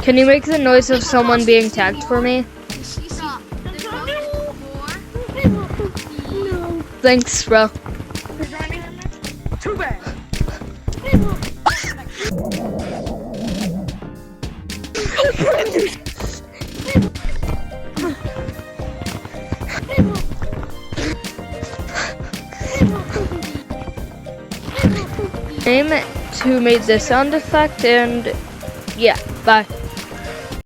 Can you make the noise of someone being tagged for me? Thanks, bro. Too bad. Name who made the sound effect, and yeah, bye.